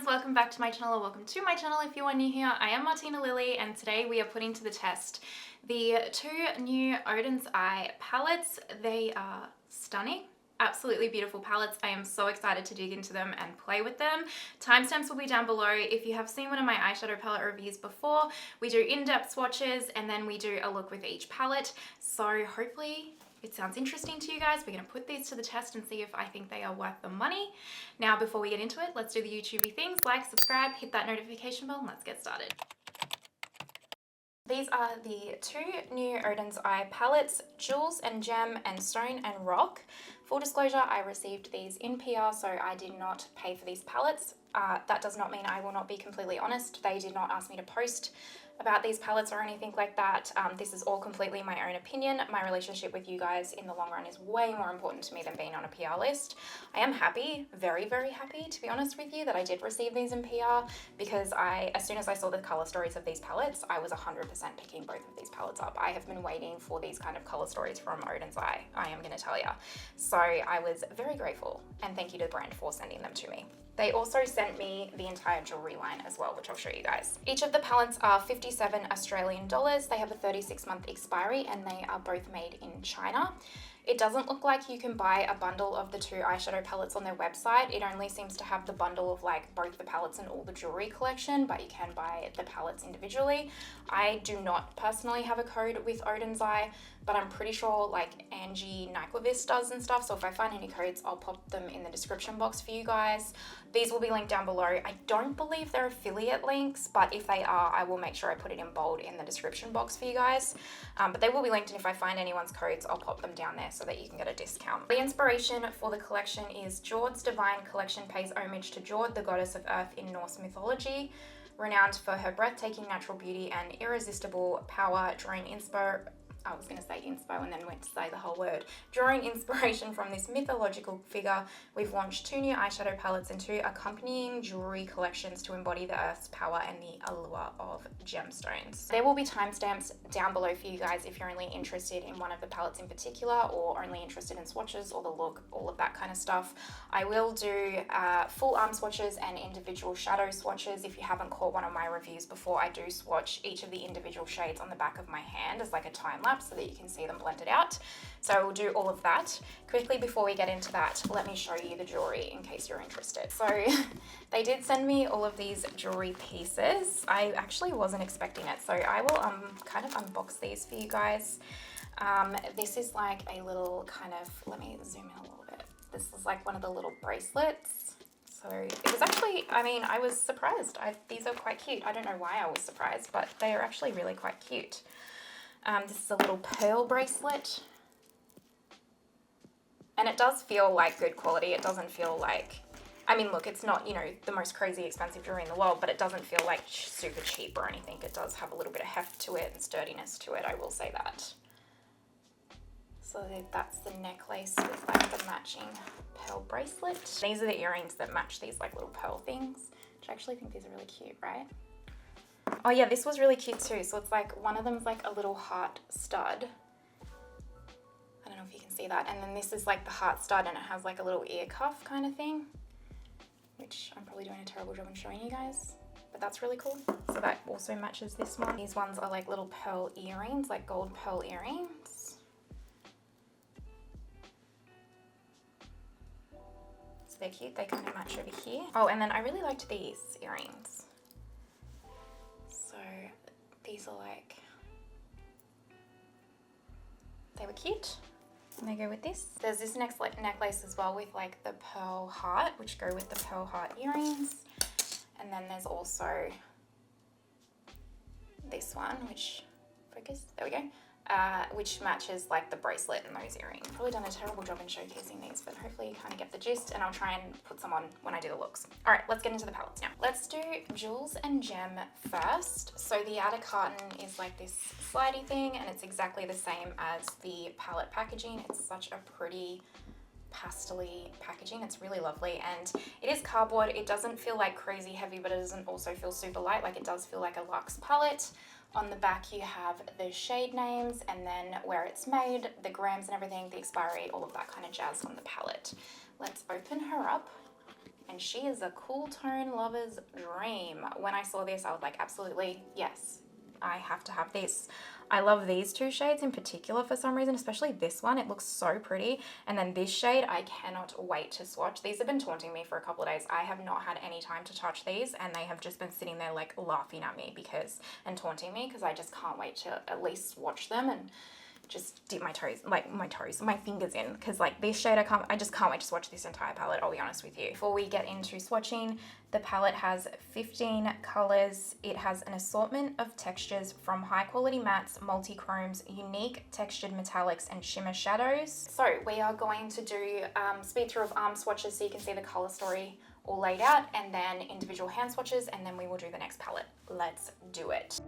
welcome back to my channel, or welcome to my channel if you are new here. I am Martina Lily, and today we are putting to the test the two new Oden's Eye palettes. They are stunning, absolutely beautiful palettes. I am so excited to dig into them and play with them. Timestamps will be down below. If you have seen one of my eyeshadow palette reviews before, we do in-depth swatches and then we do a look with each palette. So hopefully it sounds interesting to you guys. We're going to put these to the test and see if I think they are worth the money. Now, before we get into it, let's do the YouTubey things. Like, subscribe, hit that notification bell, and let's get started. These are the two new Oden's Eye palettes, Jewels and Gem and Stone and Rock. Full disclosure, I received these in PR, so I did not pay for these palettes. That does not mean I will not be completely honest. They did not ask me to post about these palettes or anything like that. This is all completely my own opinion. My relationship with you guys in the long run is way more important to me than being on a PR list. I am happy, very, very happy, to be honest with you, that I did receive these in PR, because as soon as I saw the color stories of these palettes, I was 100% picking both of these palettes up. I have been waiting for these kind of color stories from Oden's Eye, I am gonna tell ya. So I was very grateful, and thank you to the brand for sending them to me. They also sent me the entire jewelry line as well, which I'll show you guys. Each of the palettes are 57 Australian dollars. They have a 36-month expiry and they are both made in China. It doesn't look like you can buy a bundle of the two eyeshadow palettes on their website. It only seems to have the bundle of like both the palettes and all the jewelry collection, but you can buy the palettes individually. I do not personally have a code with Oden's Eye, but I'm pretty sure like Angie Nyquist does and stuff. So if I find any codes, I'll pop them in the description box for you guys. These will be linked down below. I don't believe they're affiliate links, but if they are, I will make sure I put it in bold in the description box for you guys. But they will be linked, and if I find anyone's codes, I'll pop them down there so that you can get a discount. The inspiration for the collection is Jord's divine collection pays homage to Jord, the goddess of earth in Norse mythology, renowned for her breathtaking natural beauty and irresistible power, drawing I was going to say inspo and then went to say the whole word. Drawing inspiration from this mythological figure, we've launched two new eyeshadow palettes and two accompanying jewelry collections to embody the earth's power and the allure of gemstones. There will be timestamps down below for you guys if you're only interested in one of the palettes in particular, or only interested in swatches or the look, all of that kind of stuff. I will do full arm swatches and individual shadow swatches. If you haven't caught one of my reviews before, I do swatch each of the individual shades on the back of my hand as like a time lapse, so that you can see them blended out. So we'll do all of that. Quickly before we get into that, let me show you the jewelry in case you're interested. So they did send me all of these jewelry pieces. I actually wasn't expecting it, so I will kind of unbox these for you guys. This is like a little kind of, let me zoom in a little bit. This is like one of the little bracelets. So it was actually, I mean, I was surprised. These are quite cute. I don't know why I was surprised, but they are actually really quite cute. This is a little pearl bracelet, and it does feel like good quality. It doesn't feel like, I mean, look, it's not, you know, the most crazy expensive jewelry in the world, but it doesn't feel like super cheap or anything. It does have a little bit of heft to it and sturdiness to it, I will say that. So that's the necklace with like the matching pearl bracelet. These are the earrings that match these like little pearl things, which I actually think these are really cute, right? Oh yeah, this was really cute too. So it's like, one of them's like a little heart stud. I don't know if you can see that. And then this is like the heart stud, and it has like a little ear cuff kind of thing, which I'm probably doing a terrible job in showing you guys, but that's really cool. So that also matches this one. These ones are like little pearl earrings, like gold pearl earrings. So they're cute, they kind of match over here. Oh, and then I really liked these earrings. These are like, they were cute, and they go with this. There's this next necklace as well with like the pearl heart, which go with the pearl heart earrings. And then there's also this one, which, focus, there we go, which matches like the bracelet and those earrings. I've probably done a terrible job in showcasing these, but hopefully you kind of get the gist, and I'll try and put some on when I do the looks. All right, let's get into the palettes now. Let's do Jewels and Gem first. So the outer carton is like this slidey thing, and it's exactly the same as the palette packaging. It's such a pretty pastel-y packaging. It's really lovely, and it is cardboard. It doesn't feel like crazy heavy, but it doesn't also feel super light. Like, it does feel like a luxe palette. On the back you have the shade names, and then where it's made, the grams and everything, the expiry, all of that kind of jazz on the palette. Let's open her up. and she is a cool tone lover's dream. When I saw this, I was like, absolutely, yes, I have to have this. I love these two shades in particular for some reason, especially this one. It looks so pretty. And then this shade, I cannot wait to swatch. These have been taunting me for a couple of days. I have not had any time to touch these, and they have just been sitting there like laughing at me and taunting me, because I just can't wait to at least swatch them and just dip my fingers in, because like this shade I just can't wait to swatch this entire palette, I'll be honest with you. Before we get into swatching, the palette has 15 colors. It has an assortment of textures from high quality mattes, multi-chromes, unique textured metallics, and shimmer shadows. So we are going to do speed through of arm swatches so you can see the color story all laid out, and then individual hand swatches, and then we will do the next palette. Let's do it.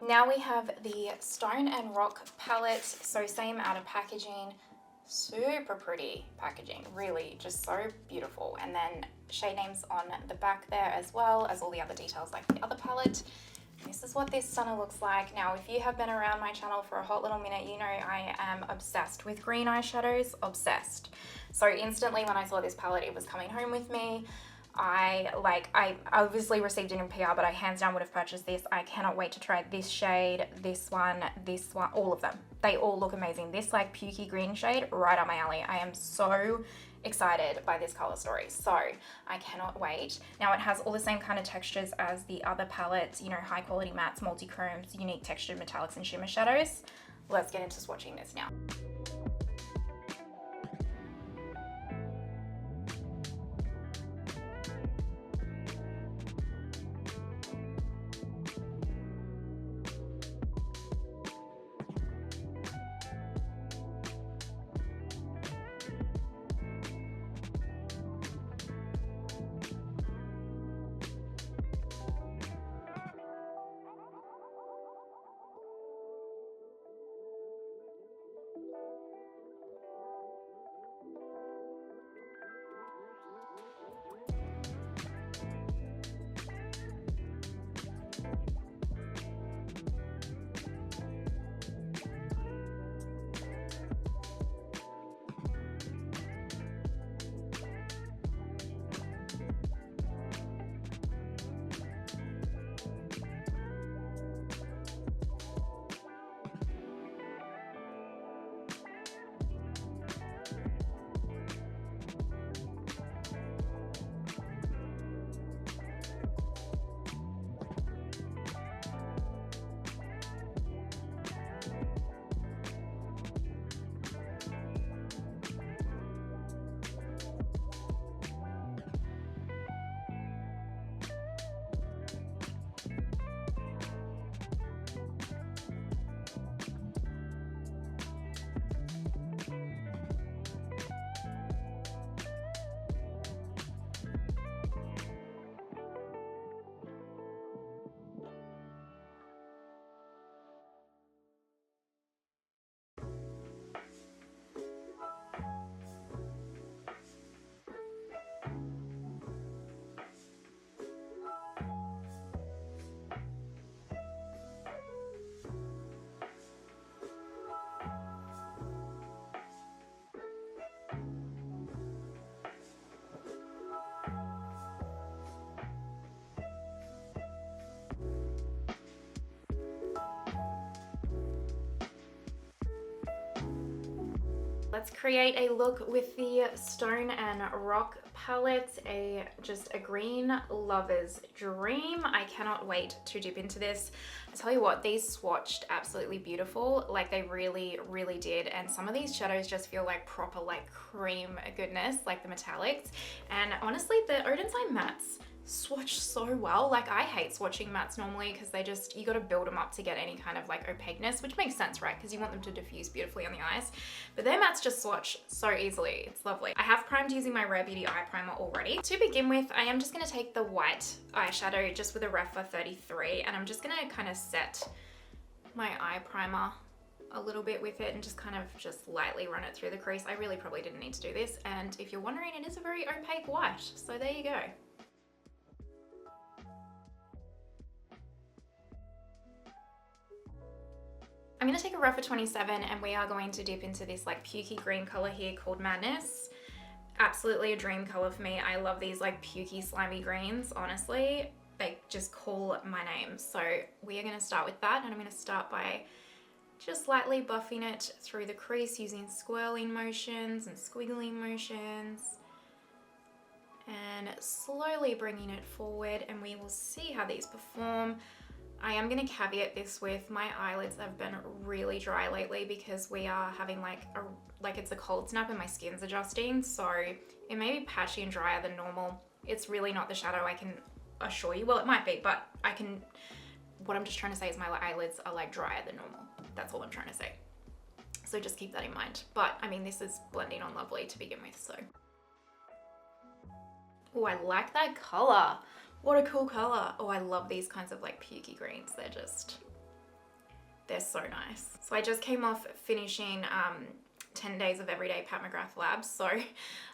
Now we have the Stone and Rock palette, so same outer packaging, super pretty packaging, really just so beautiful. And then shade names on the back there, as well as all the other details like the other palette. This is what this stunner looks like. Now, if you have been around my channel for a hot little minute, you know I am obsessed with green eyeshadows, obsessed. So instantly when I saw this palette, it was coming home with me. I obviously received it in PR, but I hands down would have purchased this. I cannot wait to try this shade, this one, all of them. They all look amazing. This like pukey green shade, right up my alley. I am so excited by this color story, so I cannot wait. Now it has all the same kind of textures as the other palettes, you know, high quality mattes, multi-chromes, unique textured metallics, and shimmer shadows. Let's get into swatching this now. Let's create a look with the Stone and Rock palette, just a green lover's dream. I cannot wait to dip into this. I tell you what, these swatched absolutely beautiful. Like they really, really did. And some of these shadows just feel like proper like cream goodness, like the metallics. And honestly, the Oden's Eye mattes swatch so well. Like I hate swatching mattes normally because you got to build them up to get any kind of like opaqueness, which makes sense, right? Because you want them to diffuse beautifully on the eyes. But their mattes just swatch so easily. It's lovely. I have primed using my Rare Beauty eye primer already. To begin with, I am just going to take the white eyeshadow just with a Rephr 33, and I'm just going to kind of set my eye primer a little bit with it and just kind of just lightly run it through the crease. I really probably didn't need to do this, and if you're wondering, it is a very opaque white, so there you go. I'm going to take a Rephr 27 and we are going to dip into this like pukey green color here called Madness. Absolutely a dream color for me. I love these like pukey slimy greens, honestly. They just call my name. So we are going to start with that, and I'm going to start by just lightly buffing it through the crease using swirling motions and squiggling motions, and slowly bringing it forward, and we will see how these perform. I am going to caveat this with my eyelids have been really dry lately because we are having like it's a cold snap and my skin's adjusting, so it may be patchy and drier than normal. It's really not the shadow, I can assure you. Well, it might be, but what I'm just trying to say is my eyelids are like drier than normal. That's all I'm trying to say. So just keep that in mind. But I mean, this is blending on lovely to begin with, so. Oh, I like that color. What a cool color. Oh, I love these kinds of like pukey greens. They're so nice. So I just came off finishing 10 days of everyday Pat McGrath labs. So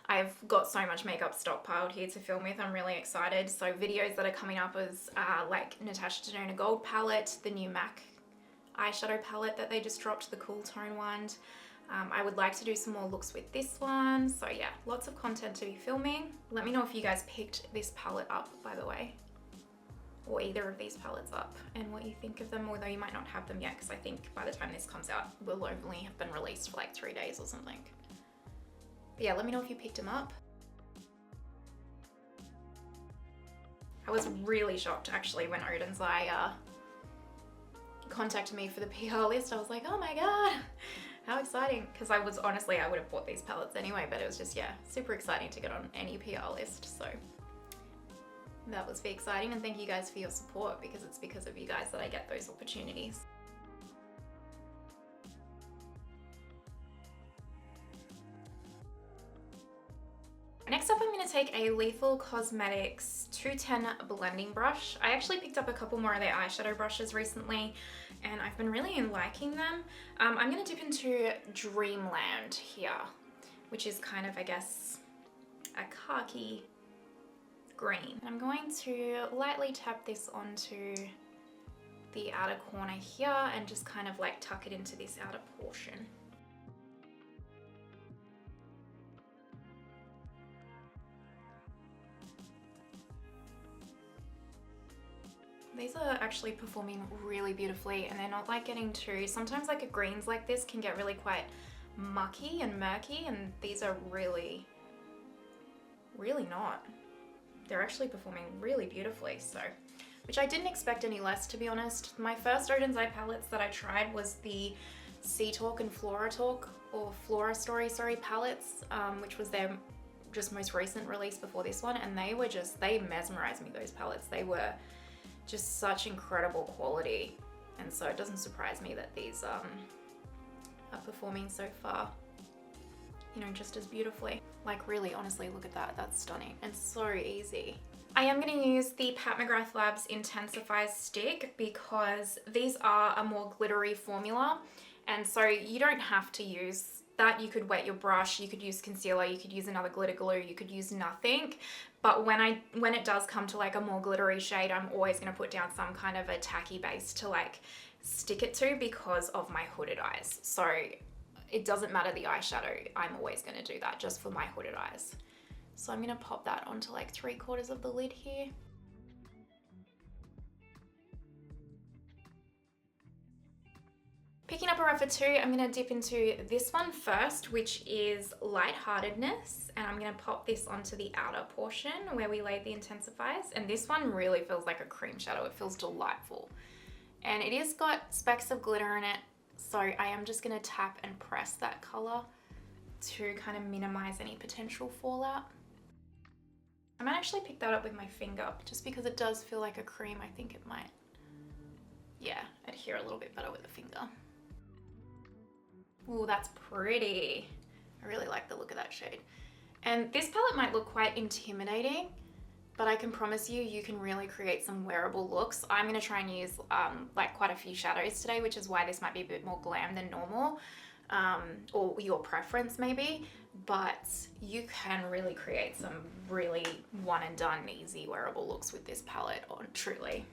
I've got so much makeup stockpiled here to film with. I'm really excited. So videos that are coming up is like Natasha Denona Gold palette, the new MAC eyeshadow palette that they just dropped, the Cool Tone one. I would like to do some more looks with this one. So yeah, lots of content to be filming. Let me know if you guys picked this palette up, by the way, or either of these palettes up, and what you think of them, although you might not have them yet, because I think by the time this comes out, will only have been released for like 3 days or something. But yeah, let me know if you picked them up. I was really shocked actually when Oden's Eye contacted me for the PR list. I was like, oh my god, how exciting, because I would have bought these palettes anyway, but it was just, yeah, super exciting to get on any PR list. So that was very exciting, and thank you guys for your support, because it's because of you guys that I get those opportunities. Next up, I'm going to take a Lethal Cosmetics 210 blending brush. I actually picked up a couple more of their eyeshadow brushes recently, and I've been really liking them. I'm going to dip into Dreamland here, which is kind of, I guess, a khaki green. And I'm going to lightly tap this onto the outer corner here and just kind of like tuck it into this outer portion. These are actually performing really beautifully, and they're not like getting too, sometimes like greens like this can get really quite mucky and murky, and these are really not. They're actually performing really beautifully, so, which I didn't expect any less, to be honest. My first Oden's Eye palettes that I tried was the Sea Talk and Flora Talk, or Flora Story, sorry, palettes, which was their just most recent release before this one, and they mesmerized me, those palettes. They were just such incredible quality, and so it doesn't surprise me that these are performing so far, you know, just as beautifully. Like really, honestly, look at that, that's stunning and so easy. I am going to use the Pat McGrath Labs Intensify stick because these are a more glittery formula, and so you don't have to use that. You could wet your brush, you could use concealer, you could use another glitter glue, you could use nothing. But when it does come to like a more glittery shade, I'm always going to put down some kind of a tacky base to like stick it to because of my hooded eyes. So it doesn't matter the eyeshadow, I'm always going to do that just for my hooded eyes. So I'm going to pop that onto like 3/4 of the lid here. Picking up a Rephr 2, I'm going to dip into this one first, which is Lightheartedness, and I'm going to pop this onto the outer portion where we laid the intensifiers, and this one really feels like a cream shadow. It feels delightful, and it has got specks of glitter in it, so I am just going to tap and press that colour to kind of minimize any potential fallout. I might actually pick that up with my finger just because it does feel like a cream. I think it might, yeah, adhere a little bit better with the finger. Ooh, that's pretty. I really like the look of that shade. And this palette might look quite intimidating, but I can promise you, you can really create some wearable looks. I'm going to try and use like quite a few shadows today, which is why this might be a bit more glam than normal, or your preference maybe, but you can really create some really one and done easy wearable looks with this palette on, truly.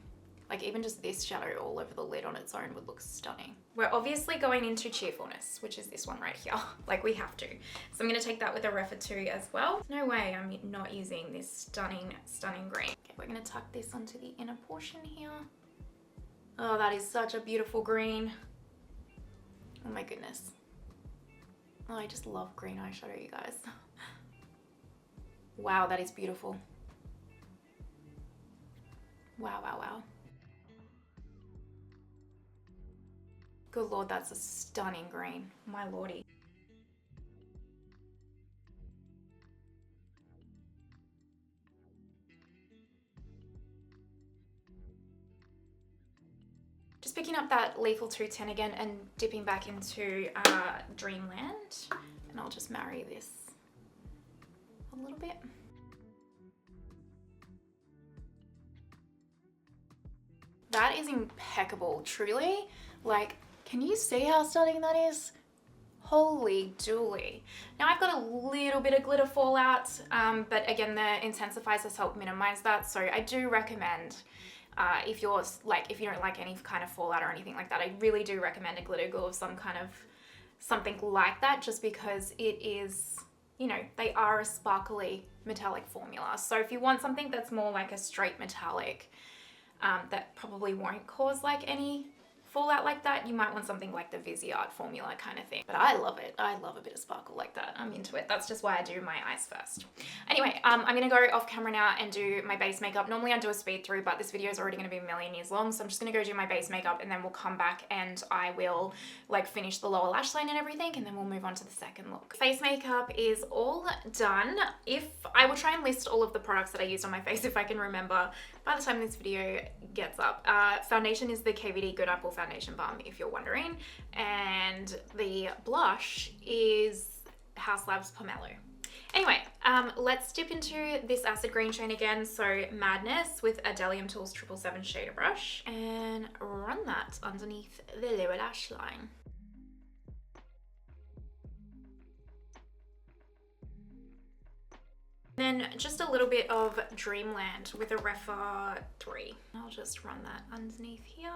Like even just this shadow all over the lid on its own would look stunning. We're obviously going into cheerfulness, which is this one right here. Like we have to. So I'm gonna take that with a Rephr 2 as well. No way I'm not using this stunning, stunning green. Okay, we're gonna tuck this onto the inner portion here. Oh, that is such a beautiful green. Oh my goodness. Oh, I just love green eyeshadow, you guys. Wow, that is beautiful. Wow, wow, wow. Good Lord, that's a stunning green. My lordy. Just picking up that Lethal 210 again and dipping back into Dreamland. And I'll just marry this a little bit. That is impeccable, truly. Like, can you see how stunning that is? Holy dooly. Now I've got a little bit of glitter fallout, but again, the intensifiers help minimize that. So I do recommend, if you don't like any kind of fallout or anything like that, I really do recommend a glitter glue of some kind of something like that, just because it is, you know, they are a sparkly metallic formula. So if you want something that's more like a straight metallic, that probably won't cause like any fallout like that, you might want something like the Viseart formula kind of thing. But I love it. I love a bit of sparkle like that. I'm into it. That's just why I do my eyes first. Anyway, I'm going to go off camera now and do my base makeup. Normally I do a speed through, but this video is already going to be a million years long. So I'm just going to go do my base makeup and then we'll come back and I will like finish the lower lash line and everything, and then we'll move on to the second look. Face makeup is all done. I will try and list all of the products that I used on my face if I can remember by the time this video gets up. Foundation is the KVD Good Apple Foundation Balm, if you're wondering, and the blush is House Labs Pomelo. Anyway, let's dip into this acid green shade again. So Madness with a Delium Tools 777 shader brush, and run that underneath the lower lash line. Then just a little bit of Dreamland with a Rephr 3. I'll just run that underneath here.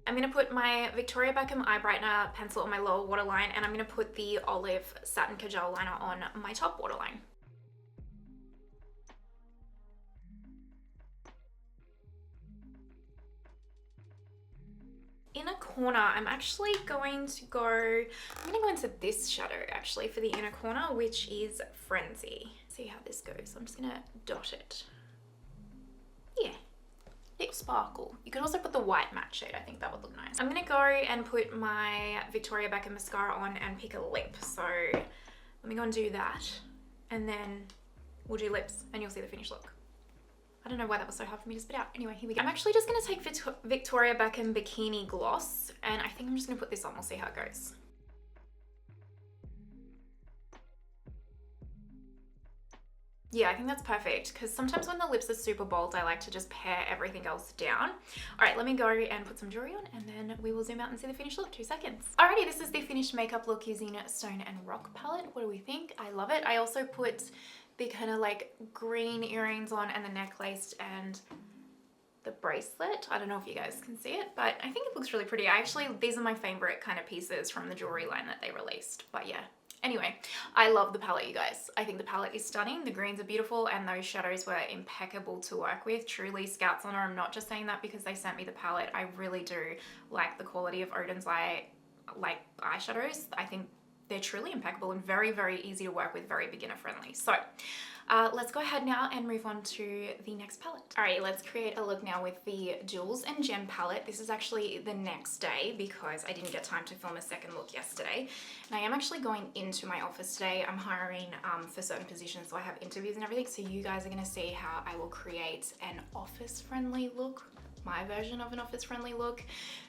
I'm going to put my Victoria Beckham Eye Brightener pencil on my lower waterline, and I'm going to put the Olive Satin Kajal Liner on my top waterline. Inner corner, I'm going to go into this shadow actually for the inner corner, which is Frenzy. See how this goes. I'm just going to dot it. Yeah. Little sparkle. You could also put the white matte shade. I think that would look nice. I'm gonna go and put my Victoria Beckham mascara on and pick a lip. So let me go and do that, and then we'll do lips and you'll see the finished look. I don't know why that was so hard for me to spit out. Anyway, here we go. I'm actually just gonna take Victoria Beckham Bikini Gloss, and I think I'm just gonna put this on. We'll see how it goes. Yeah, I think that's perfect, because sometimes when the lips are super bold, I like to just pare everything else down. All right, let me go and put some jewelry on, and then we will zoom out and see the finished look. 2 seconds. Alrighty, this is the finished makeup look using Stone and Rock palette. What do we think? I love it. I also put the kind of like green earrings on, and the necklace and the bracelet. I don't know if you guys can see it, but I think it looks really pretty. These are my favorite kind of pieces from the jewelry line that they released. But yeah, Anyway, I love the palette, you guys. I think the palette is stunning. The greens are beautiful and those shadows were impeccable to work with. Truly Scouts Honor. I'm not just saying that because they sent me the palette. I really do like the quality of Oden's eyeshadows. I think they're truly impeccable and very, very easy to work with, very beginner friendly. So let's go ahead now and move on to the next palette. Alright, let's create a look now with the Jewels and Gem palette. This is actually the next day because I didn't get time to film a second look yesterday. And I am actually going into my office today. I'm hiring for certain positions, so I have interviews and everything. So you guys are going to see how I will create an office-friendly look, my version of an office-friendly look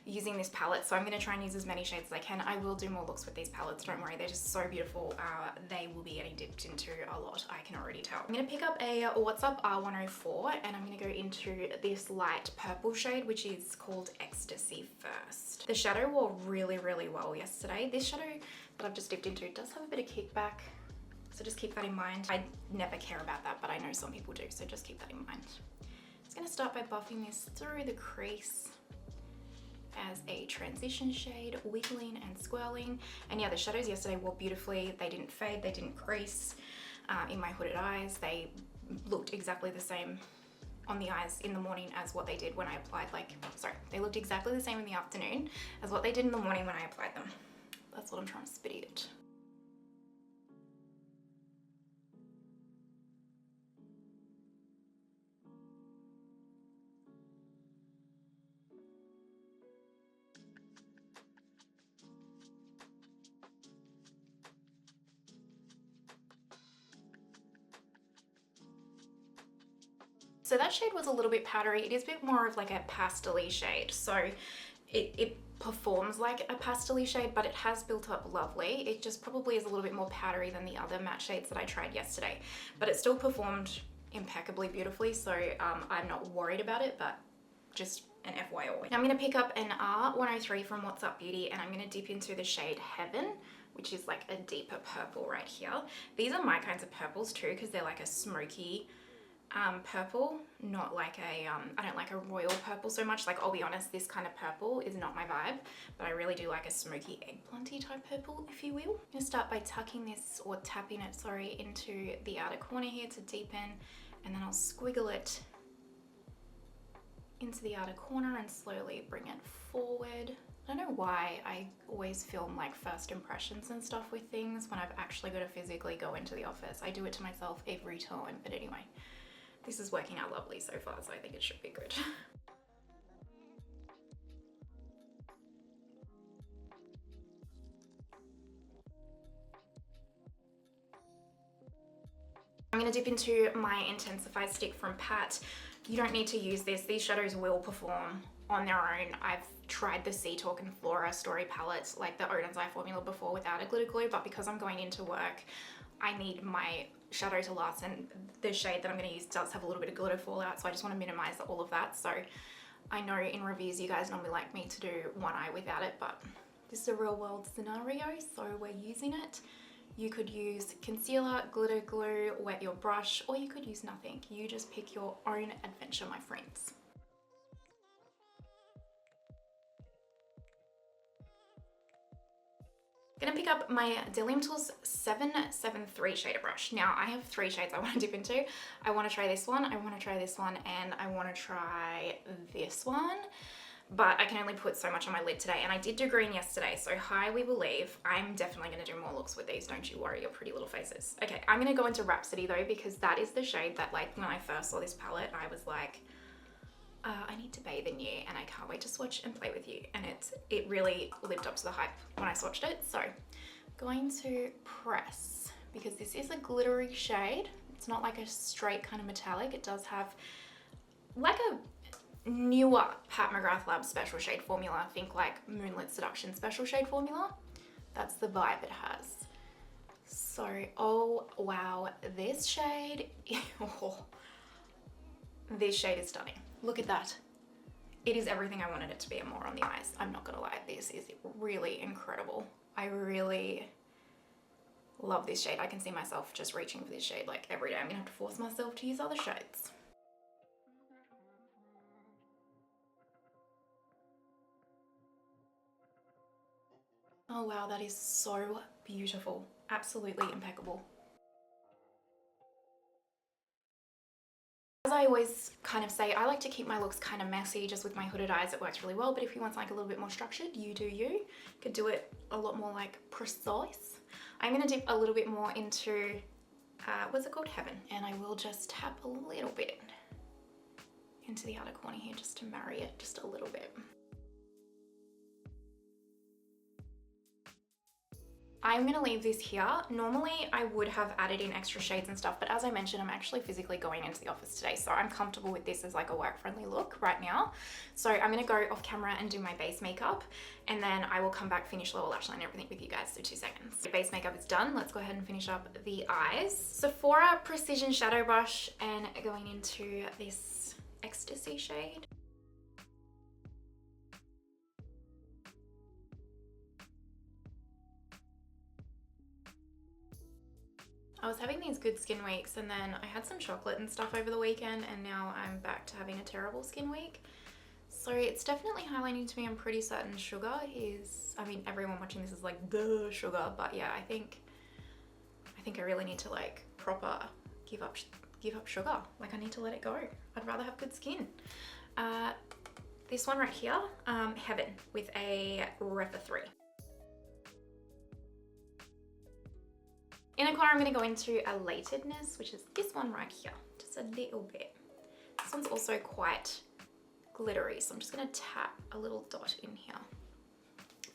using this palette. So I'm going to try and use as many shades as I can. I will do more looks with these palettes, don't worry, they're just so beautiful. They will be getting dipped into a lot, I can already tell. I'm going to pick up a What's Up R104 and I'm going to go into this light purple shade, which is called Ecstasy first. The shadow wore really, really well yesterday. This shadow that I've just dipped into does have a bit of kickback, so just keep that in mind. I never care about that, but I know some people do, so just keep that in mind. I'm going to start by buffing this through the crease as a transition shade, wiggling and swirling. And yeah, the shadows yesterday wore beautifully. They didn't fade, they didn't crease in my hooded eyes. They looked exactly the same on the eyes in the morning as what they did when I applied, they looked exactly the same in the afternoon as what they did in the morning when I applied them. That's what I'm trying to spit it. So that shade was a little bit powdery. It is a bit more of like a pastel-y shade. So it performs like a pastel-y shade, but it has built up lovely. It just probably is a little bit more powdery than the other matte shades that I tried yesterday, but it still performed impeccably beautifully. So I'm not worried about it, but just an FYI. Now I'm gonna pick up an R103 from What's Up Beauty and I'm gonna dip into the shade Heaven, which is like a deeper purple right here. These are my kinds of purples too, because they're like a smoky purple, not like a, I don't like a royal purple so much. Like, I'll be honest, this kind of purple is not my vibe, but I really do like a smoky eggplanty type purple, if you will. I'm gonna start by tucking this, or tapping it, sorry, into the outer corner here to deepen, and then I'll squiggle it into the outer corner and slowly bring it forward. I don't know why I always film like first impressions and stuff with things when I've actually got to physically go into the office. I do it to myself every time, but anyway. This is working out lovely so far, so I think it should be good. I'm going to dip into my Intensify stick from Pat. You don't need to use this. These shadows will perform on their own. I've tried the Sea Talk and Flora Story palettes, like the Oden's Eye formula before without a glitter glue, but because I'm going into work, I need my shadow to last, and the shade that I'm going to use does have a little bit of glitter fallout, so I just want to minimize all of that. So I know in reviews you guys normally like me to do one eye without it, but this is a real world scenario, so we're using it. You could use concealer, glitter glue, wet your brush, or you could use nothing. You just pick your own adventure, my friends. Gonna pick up my Dillium Tools 773 shader brush. Now I have 3 shades I want to dip into. I want to try this one, I want to try this one, and I want to try this one. But I can only put so much on my lid today, and I did do green yesterday, so high we believe. I'm definitely going to do more looks with these, don't you worry, your pretty little faces. Okay, I'm going to go into Rhapsody though, because that is the shade that, like, when I first saw this palette, I was like, I need to bathe in you and I can't wait to swatch and play with you. And it really lived up to the hype when I swatched it. So I'm going to press, because this is a glittery shade. It's not like a straight kind of metallic. It does have like a newer Pat McGrath Labs special shade formula. Think like Moonlit Seduction special shade formula. That's the vibe it has. So, oh wow, this shade, this shade is stunning. Look at that. It is everything I wanted it to be and more on the eyes. I'm not gonna lie, this is really incredible. I really love this shade. I can see myself just reaching for this shade like every day. I'm gonna have to force myself to use other shades. Oh wow, that is so beautiful. Absolutely impeccable. As I always kind of say, I like to keep my looks kind of messy. Just with my hooded eyes, it works really well. But if you want like a little bit more structured, you do you. Could do it a lot more like precise. I'm going to dip a little bit more into, what's it called? Heaven. And I will just tap a little bit into the outer corner here just to marry it just a little bit. I'm going to leave this here. Normally I would have added in extra shades and stuff, but as I mentioned, I'm actually physically going into the office today, so I'm comfortable with this as like a work friendly look right now. So I'm going to go off camera and do my base makeup, and then I will come back, finish lower lash line and everything with you guys. So 2 seconds. The base makeup is done. Let's go ahead and finish up the eyes. Sephora Precision Shadow Brush, and going into this Ecstasy shade. I was having these good skin weeks, and then I had some chocolate and stuff over the weekend, and now I'm back to having a terrible skin week. So it's definitely highlighting to me. I'm pretty certain sugar is, I mean, everyone watching this is like the sugar, but yeah, I think I really need to like proper give up sugar. Like I need to let it go. I'd rather have good skin. This one right here, Heaven with a Rephr 3. Inner corner, I'm going to go into a Latedness, which is this one right here, just a little bit. This one's also quite glittery, so I'm just going to tap a little dot in here.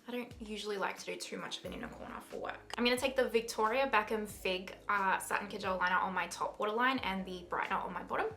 I don't usually like to do too much of an inner corner for work. I'm going to take the Victoria Beckham Fig Satin Kajal Liner on my top waterline and the brightener on my bottom.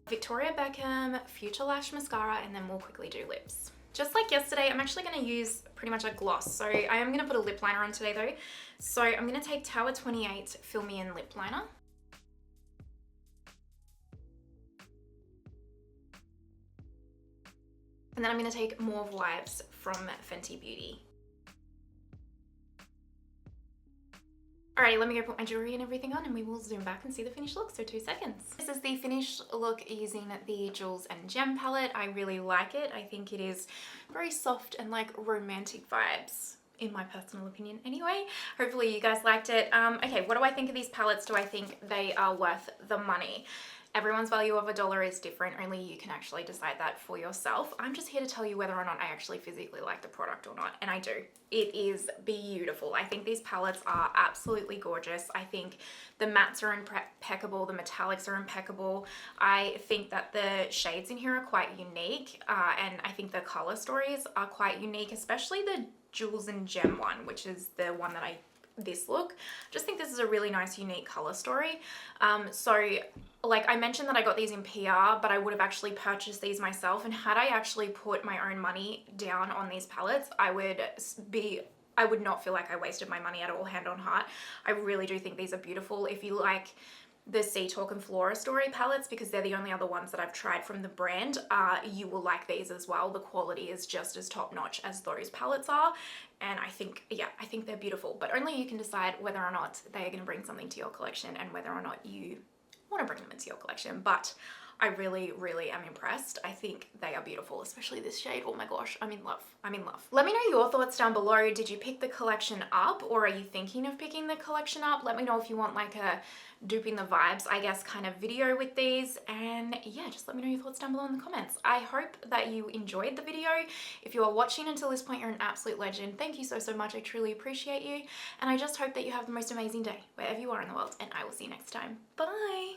Victoria Beckham Future Lash Mascara, and then we'll quickly do lips. Just like yesterday, I'm actually going to use pretty much a gloss. So I am going to put a lip liner on today though. So I'm going to take Tower 28 Fill Me In Lip Liner. And then I'm going to take Mauve Vibes from Fenty Beauty. Alrighty, let me go put my jewelry and everything on, and we will zoom back and see the finished look, so 2 seconds. This is the finished look using the Jewels and Gem palette. I really like it. I think it is very soft and like romantic vibes, in my personal opinion anyway. Hopefully you guys liked it. Okay, what do I think of these palettes? Do I think they are worth the money? Everyone's value of $1 is different. Only you can actually decide that for yourself. I'm just here to tell you whether or not I actually physically like the product or not, and I do. It is beautiful. I think these palettes are absolutely gorgeous. I think the mattes are impeccable, the metallics are impeccable. I think that the shades in here are quite unique, and I think the color stories are quite unique, especially the Jewels and Gem one, which is the one that this look. Just think this is a really nice unique color story. So like I mentioned that I got these in PR, but I would have actually purchased these myself, and had I actually put my own money down on these palettes, I would not feel like I wasted my money at all, hand on heart. I really do think these are beautiful. If you like the Sea Talk and Flora Story palettes, because they're the only other ones that I've tried from the brand, you will like these as well. The quality is just as top notch as those palettes are, and I think, yeah, I think they're beautiful, but only you can decide whether or not they are going to bring something to your collection and whether or not you want to bring them into your collection. But I really, really am impressed. I think they are beautiful, especially this shade. Oh my gosh, I'm in love. I'm in love. Let me know your thoughts down below. Did you pick the collection up, or are you thinking of picking the collection up? Let me know if you want like a duping the vibes, I guess, kind of video with these. And yeah, just let me know your thoughts down below in the comments. I hope that you enjoyed the video. If you are watching until this point, you're an absolute legend. Thank you so, so much. I truly appreciate you. And I just hope that you have the most amazing day wherever you are in the world, and I will see you next time. Bye.